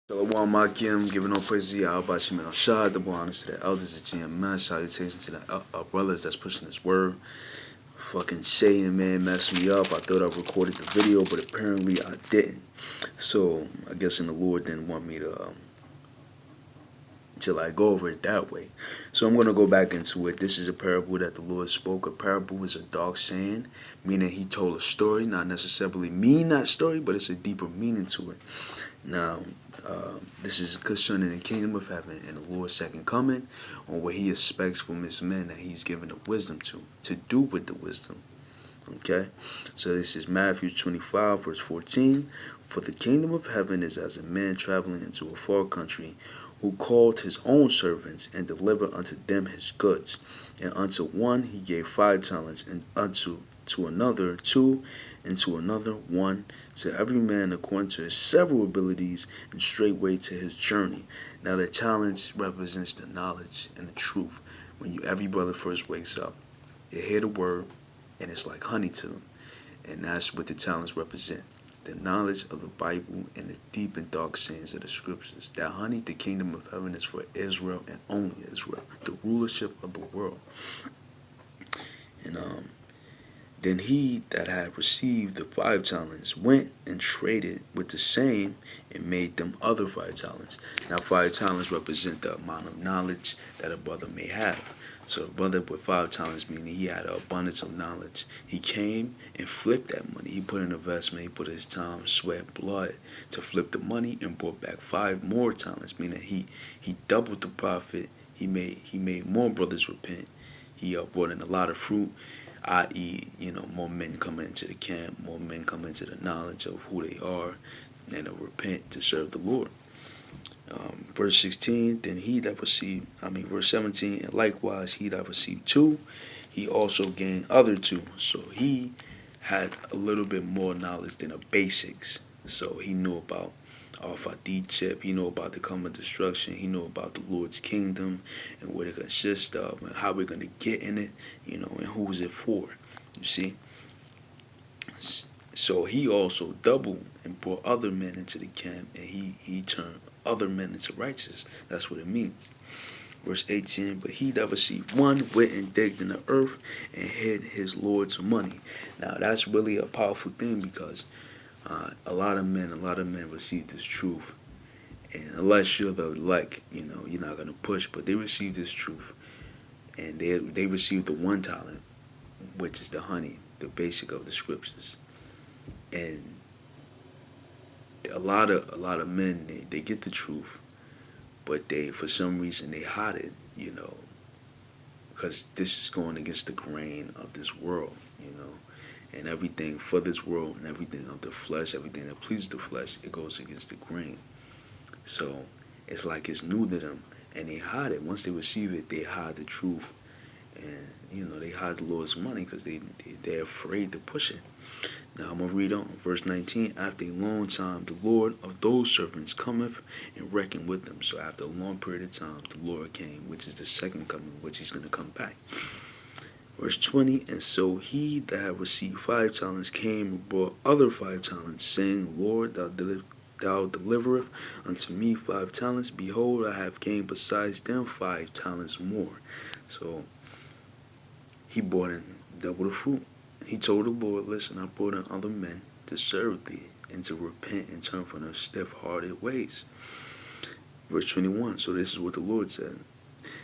Shalom Akim, giving all praise to Yahweh Shemel Shah, double honors to the elders of GMS, salutations to the brothers that's pushing this word. Fucking Satan, man, messed me up. I thought I recorded the video, but apparently I didn't. So, I guess the Lord didn't want me to like go over it that way. So I'm gonna go back into it. This is a parable that the Lord spoke. A parable is a dark saying, meaning he told a story, not necessarily mean that story, but it's a deeper meaning to it. Now, this is concerning the kingdom of heaven and the Lord's second coming, on what he expects from his men that he's given the wisdom to do with the wisdom. Okay? So this is Matthew 25, verse 14. For the kingdom of heaven is as a man traveling into a far country, who called his own servants and delivered unto them his goods. And unto one he gave 5 talents, and unto to another 2, and to another 1, to every man according to his several abilities, and straightway to his journey. Now the talents represents the knowledge and the truth. When every brother first wakes up, they hear the word, and it's like honey to them. And that's what the talents represent. The knowledge of the Bible and the deep and dark sayings of the scriptures. That honey, the kingdom of heaven, is for Israel and only Israel. The rulership of the world. And then he that had received the 5 talents went and traded with the same and made them other 5 talents. Now 5 talents represent the amount of knowledge that a brother may have. So a brother with 5 talents, meaning he had an abundance of knowledge. He came and flipped that money. He put in investment, he put his time, sweat, blood to flip the money and brought back 5 more talents, meaning he doubled the profit. He made more brothers repent. He brought in a lot of fruit, i.e., more men come into the camp, more men come into the knowledge of who they are, and to repent to serve the Lord. Verse 16, then he that received, verse 17, and likewise he that received 2, he also gained other 2. So he had a little bit more knowledge than the basics. So he knew about Alpha D chip, he knew about the coming destruction, he knew about the Lord's kingdom and what it consists of and how we're going to get in it, and who is it for, you see. So he also doubled and brought other men into the camp, and he turned other men into righteous. That's what it means. Verse 18, but he that received 1 went and digged in the earth and hid his Lord's money. Now that's really a powerful thing, because a lot of men receive this truth, and unless you're the elect, you're not gonna push. But they receive this truth, and they receive the 1 talent, which is the honey, the basic of the scriptures. And a lot of men, they get the truth, but they, for some reason, they hide it, because this is going against the grain of this world, and everything for this world and everything of the flesh, everything that pleases the flesh, it goes against the grain. So it's like it's new to them, and they hide it. Once they receive it, they hide the truth, and they hide the Lord's money because they're afraid to push it. Now I'm going to read on. Verse 19, after a long time, the Lord of those servants cometh and reckon with them. So after a long period of time, the Lord came, which is the second coming, which he's going to come back. Verse 20, and so he that had received 5 talents came and brought other 5 talents, saying, Lord, thou delivereth unto me 5 talents. Behold, I have gained besides them 5 talents more. So he brought in double the fruit. He told the Lord, listen, I brought in other men to serve thee and to repent and turn from their stiff-hearted ways. Verse 21, so this is what the Lord said.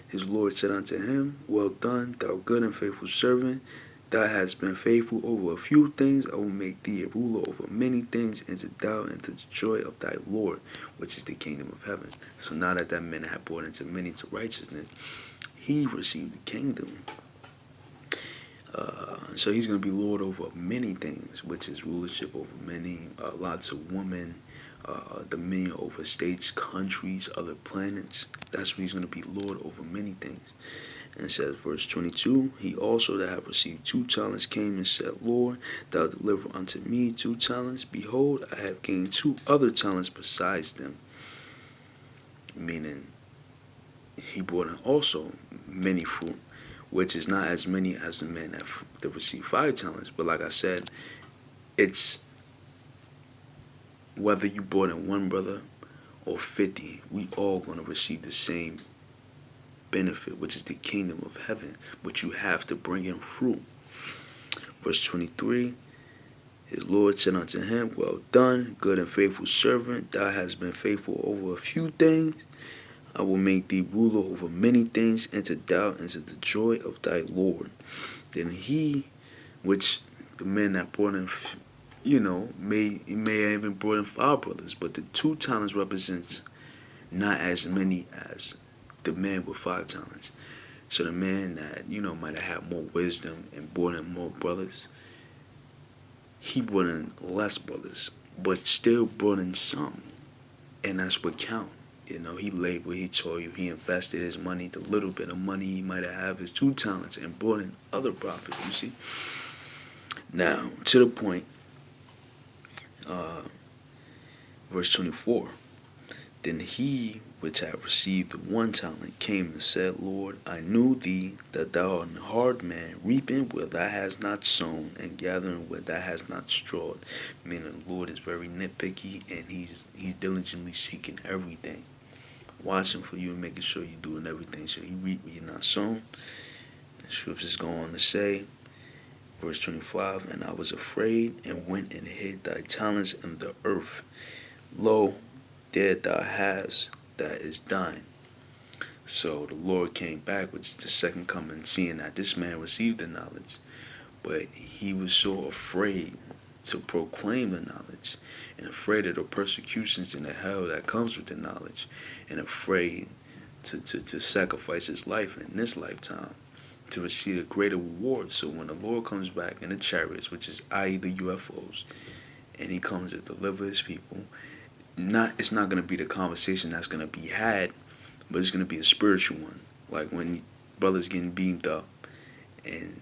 His Lord said unto him, well done, thou good and faithful servant. Thou hast been faithful over a few things. I will make thee a ruler over many things, and to thou into the joy of thy Lord, which is the kingdom of heaven. So now that man had brought into many to righteousness, he received the kingdom. So he's going to be Lord over many things, which is rulership over many, lots of women, dominion over states, countries, other planets. That's what he's going to be, Lord over many things. And it says, verse 22, he also that have received 2 talents came and said, Lord, thou deliver unto me 2 talents. Behold, I have gained 2 other talents besides them. Meaning, he brought in also many fruit, which is not as many as the men that receive 5 talents. But like I said, it's whether you brought in 1 brother or 50, we all going to receive the same benefit, which is the kingdom of heaven, but you have to bring in fruit. Verse 23, his Lord said unto him, well done, good and faithful servant. Thou hast been faithful over a few things. I will make thee ruler over many things. Enter thou into the joy of thy Lord. Then he, which the men that brought in, he may have even brought in 5 brothers, but the 2 talents represents not as many as the man with 5 talents. So the man that, might have had more wisdom and brought in more brothers, he brought in less brothers, but still brought in some. And that's what count. He labored, he told you, he invested his money, the little bit of money he might have, his 2 talents, and brought in other profits, you see. Now, to the point, verse 24. Then he which had received the 1 talent came and said, Lord, I knew thee that thou art a hard man, reaping where thou hast not sown, and gathering where thou hast not strawed. Meaning the Lord is very nitpicky, and he's diligently seeking everything, watching for you and making sure you're doing everything so you reap where you're not sown. The scriptures go on to say, verse 25, and I was afraid and went and hid thy talents in the earth. Lo, there thou hast that is thine. So the Lord came back, which is the second coming, seeing that this man received the knowledge, but he was so afraid to proclaim the knowledge, and afraid of the persecutions and the hell that comes with the knowledge, and afraid to sacrifice his life in this lifetime to receive a greater reward. So when the Lord comes back in the chariots, which is i.e. the UFOs, and he comes to deliver his people, it's not going to be the conversation that's going to be had, but it's going to be a spiritual one. Like when brothers getting beamed up, and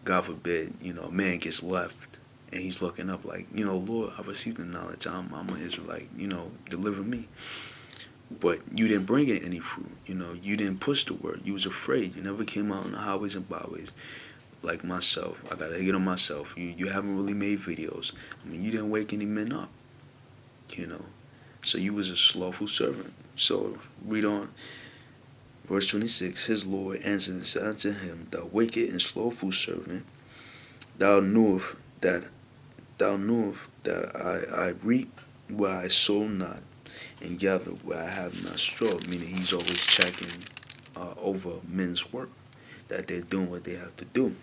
God forbid, a man gets left, and he's looking up like, Lord, I received the knowledge. I'm an Israelite. Deliver me. But you didn't bring in any fruit. You didn't push the word. You was afraid. You never came out on the highways and byways. Like myself, I gotta get on myself. You haven't really made videos. You didn't wake any men up. So you was a slothful servant. So read on. Verse 26, his Lord answered and said unto him, thou wicked and slothful servant, thou knewest that I reap where I sow not, and gather where I have not strawed. Meaning he's always checking over men's work, that they're doing what they have to do.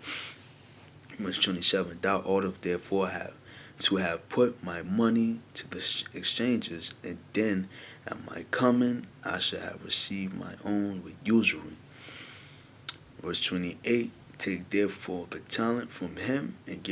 Verse 27, thou oughtest therefore to have put my money to the exchanges, and then at my coming I shall have received my own with usury. Verse 28, take therefore the talent from him and give